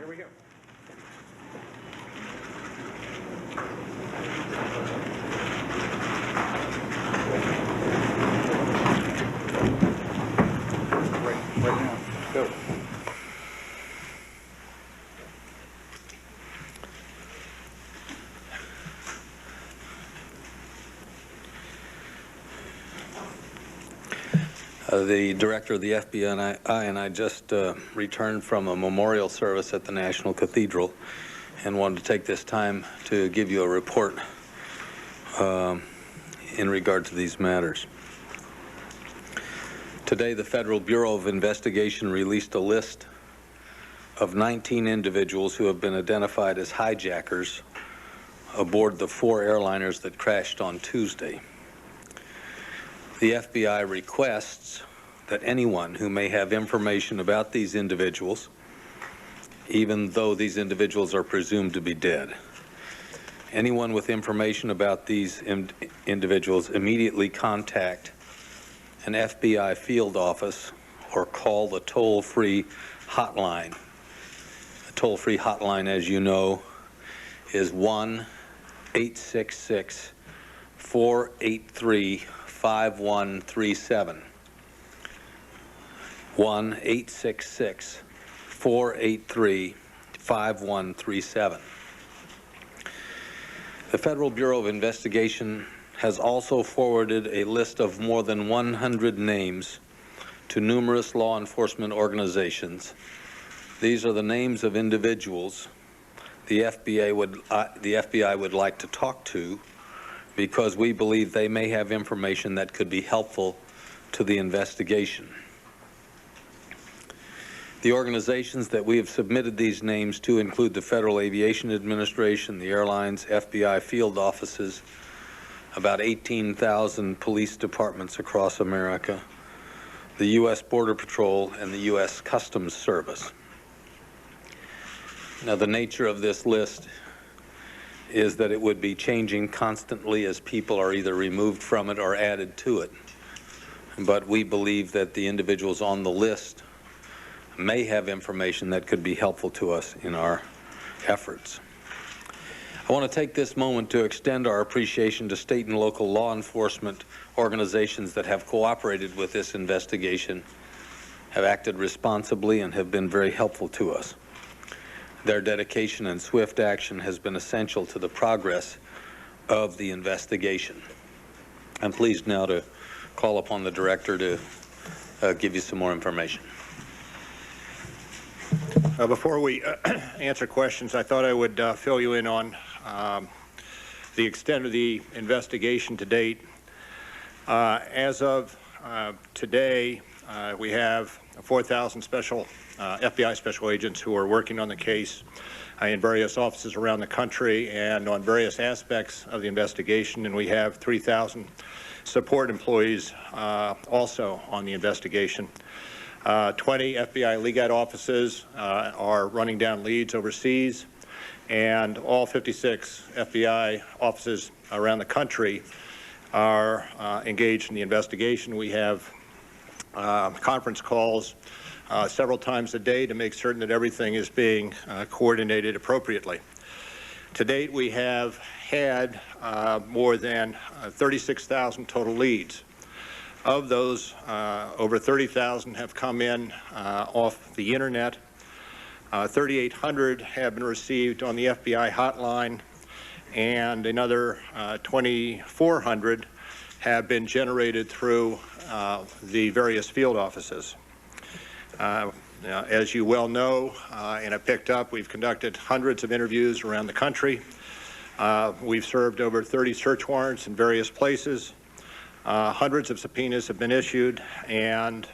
Here we go. Right now. Go. The director of the FBI and I just returned from a memorial service at the National Cathedral and wanted to take this time to give you a report in regard to these matters. Today, the Federal Bureau of Investigation released a list of 19 individuals who have been identified as hijackers aboard the 4 airliners that crashed on Tuesday. The FBI requests that anyone who may have information about these individuals, even though these individuals are presumed to be dead, anyone with information about these individuals immediately contact an FBI field office or call the toll-free hotline. The toll-free hotline, as you know, is 1-866-483-5137. 1-866-483-5137. The Federal Bureau of Investigation has also forwarded a list of more than 100 names to numerous law enforcement organizations. These are the names of individuals the FBI would like to talk to because we believe they may have information that could be helpful to the investigation. The organizations that we have submitted these names to include the Federal Aviation Administration, the airlines, FBI field offices, about 18,000 police departments across America, the U.S. Border Patrol, and the U.S. Customs Service. Now, the nature of this list is that it would be changing constantly as people are either removed from it or added to it. But we believe that the individuals on the list may have information that could be helpful to us in our efforts. I want to take this moment to extend our appreciation to state and local law enforcement organizations that have cooperated with this investigation, have acted responsibly, and have been very helpful to us. Their dedication and swift action has been essential to the progress of the investigation. I'm pleased now to call upon the director to give you some more information. Before we answer questions, I thought I would fill you in on the extent of the investigation to date. As of today, we have 4,000 FBI special agents who are working on the case in various offices around the country and on various aspects of the investigation, and we have 3,000 support employees also on the investigation. 20 FBI legat offices are running down leads overseas, and all 56 FBI offices around the country are engaged in the investigation. We have conference calls several times a day to make certain that everything is being coordinated appropriately. To date, we have had more than 36,000 total leads. Of those, over 30,000 have come in off the internet. 3,800 have been received on the FBI hotline, and another 2,400 have been generated through the various field offices. As you well know, and I picked up, we've conducted hundreds of interviews around the country. We've served over 30 search warrants in various places. Hundreds of subpoenas have been issued, and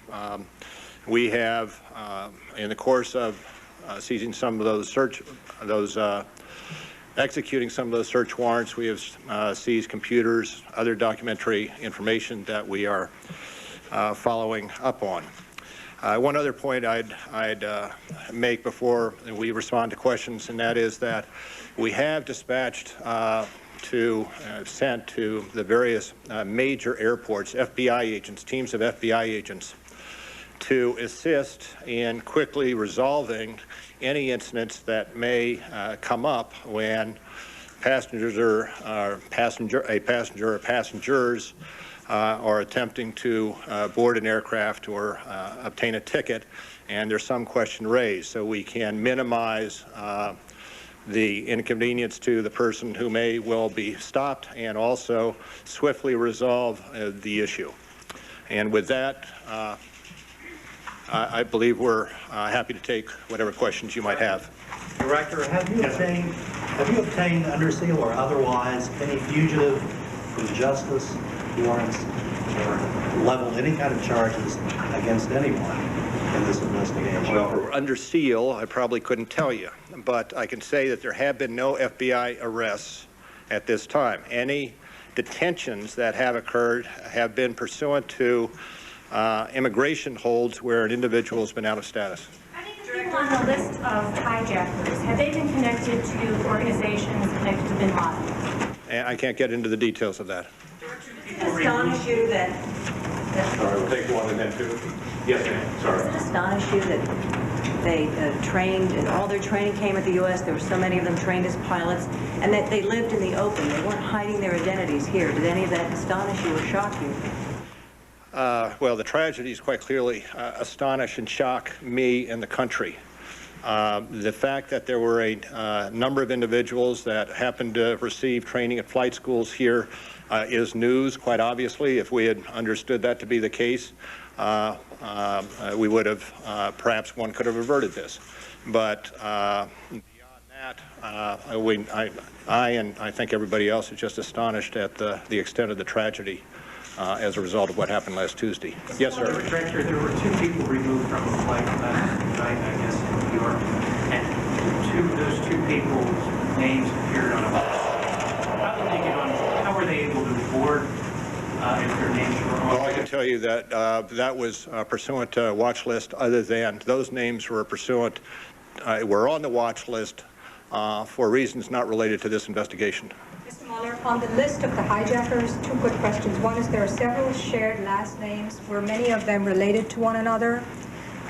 we have, in the course of seizing some of those executing some of those search warrants, we have seized computers, other documentary information that we are following up on. One other point I'd make before we respond to questions, and that is that we have dispatched sent to the various major airports, FBI agents, teams of FBI agents, to assist in quickly resolving any incidents that may come up when passengers or passengers are attempting to board an aircraft or obtain a ticket, and there's some question raised, so we can minimize the inconvenience to the person who may well be stopped and also swiftly resolve the issue. And with that, I believe we're happy to take whatever questions you might have. Director, have you obtained under seal or otherwise any fugitive from justice warrants or leveled any kind of charges against anyone in this investigation? Well, under seal, I probably couldn't tell you, but I can say that there have been no FBI arrests at this time. Any detentions that have occurred have been pursuant to immigration holds where an individual has been out of status. People on the list of hijackers, have they been connected to organizations connected to Bin Laden? And I can't get into the details of that. Does it astonish you that... Sorry, we'll take one and then two. Yes, ma'am. Sorry. Does it astonish you that they trained, and all their training came at the U.S., there were so many of them trained as pilots, and that they lived in the open, they weren't hiding their identities here? Did any of that astonish you or shock you? Well, the tragedies quite clearly astonish and shock me and the country. The fact that there were a number of individuals that happened to receive training at flight schools here is news, quite obviously. If we had understood that to be the case, we would have, perhaps one could have averted this. But beyond that, I and I think everybody else is just astonished at the extent of the tragedy as a result of what happened last Tuesday. Yes, sir. Director, there were 2 people removed from the flight last night, I guess, in New York, and those two people's names appeared on a list. How did they get on? How were they able to board if their names were on? Well, I can tell you that that was pursuant to a watch list. Other than those names were pursuant, were on the watch list for reasons not related to this investigation. Mr. Mueller, on the list of the hijackers, 2 quick questions. One is there are several shared last names. Were many of them related to one another?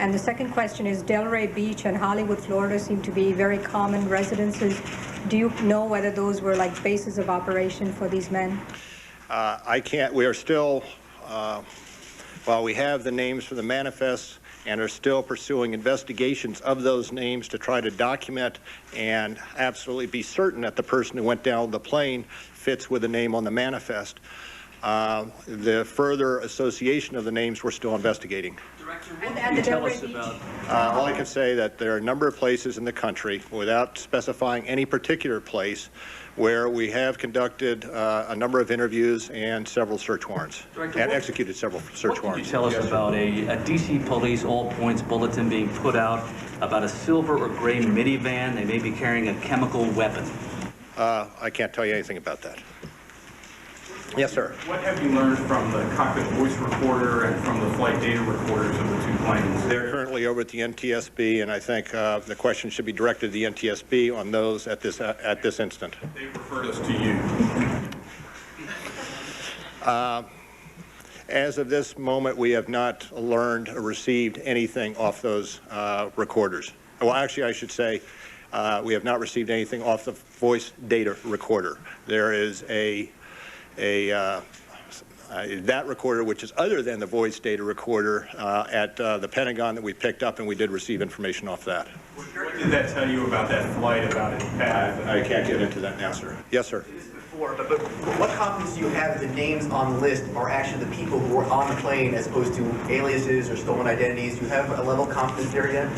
And the second question is Delray Beach and Hollywood, Florida seem to be very common residences. Do you know whether those were like bases of operation for these men? I can't. We are still, while we have the names for the manifests and are still pursuing investigations of those names to try to document and absolutely be certain that the person who went down the plane fits with the name on the manifest. The further association of the names we're still investigating. Director, what can you tell us about? Well, I can say that there are a number of places in the country, without specifying any particular place, where we have conducted a number of interviews and several search warrants, and executed several search warrants. What can you tell us about a D.C. police all-points bulletin being put out about a silver or gray minivan? They may be carrying a chemical weapon. I can't tell you anything about that. Yes, sir. what have you learned from the cockpit voice recorder and from the flight data recorders of the 2 planes? They're currently over at the NTSB, and I think the question should be directed to the NTSB on those at this instant. They referred us to you. As of this moment, we have not learned or received anything off those recorders. Well, actually, I should say we have not received anything off the voice data recorder. There is that recorder, which is other than the voice data recorder at the Pentagon that we picked up, and we did receive information off that. What did that tell you about that flight, about its path? I can't get into that now, sir. Yes, sir. Before, but what confidence do you have that the names on the list are actually the people who were on the plane as opposed to aliases or stolen identities? Do you have a level of confidence there yet?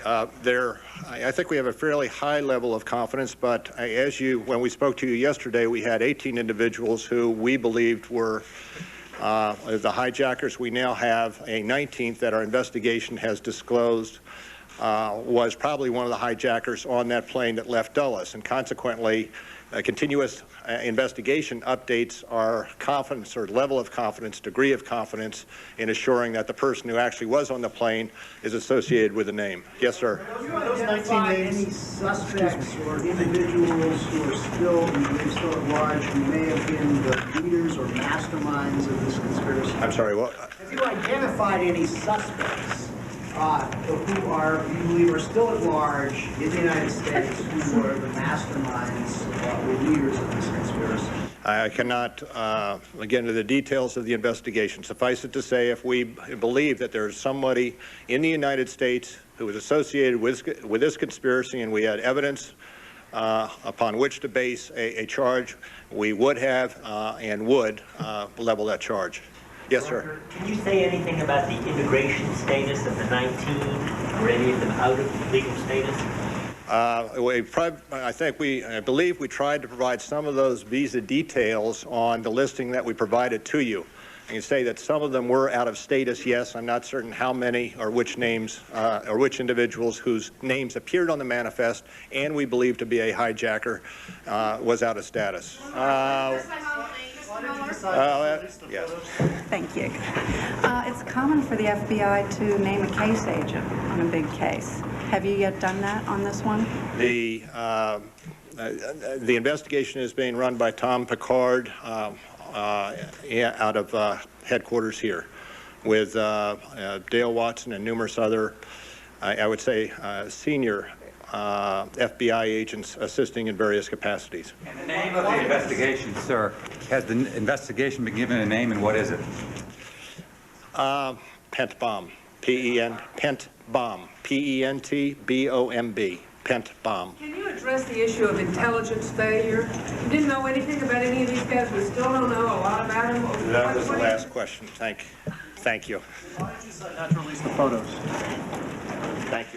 I think we have a fairly high level of confidence, but when we spoke to you yesterday, we had 18 individuals who we believed were the hijackers. We now have a 19th that our investigation has disclosed was probably one of the hijackers on that plane that left Dulles, and consequently, continuous investigation updates our confidence or level of confidence, degree of confidence in assuring that the person who actually was on the plane is associated with the name. Yes, sir. Have you identified any suspects or individuals who are still at large who may have been the leaders or masterminds of this conspiracy? I'm sorry, what? Have you identified any suspects who are, you believe, are still at large in the United States who were the masterminds or leaders of this conspiracy? I cannot get into the details of the investigation. Suffice it to say, if we believe that there's somebody in the United States who was associated with this conspiracy and we had evidence upon which to base a charge, we would have and would level that charge. Yes, sir. Can you say anything about the immigration status of the 19? Were any of them out of legal status? I believe we tried to provide some of those visa details on the listing that we provided to you. I can say that some of them were out of status, yes. I'm not certain how many or which names or which individuals whose names appeared on the manifest and we believe to be a hijacker was out of status. Yes. Thank you. It's common for the FBI to name a case agent on a big case. Have you yet done that on this one? The investigation is being run by Tom Picard out of headquarters here with Dale Watson and numerous other, I would say, senior FBI agents assisting in various capacities. And the name of the investigation, sir, has the investigation been given a name, and what is it? PENTTBOM, PENTTBOM, PENTTBOM, PENTTBOM. Can you address the issue of intelligence failure? You didn't know anything about any of these guys. We still don't know a lot about them. That was the last question. Thank you. Why did you decide not to release the photos? Thank you.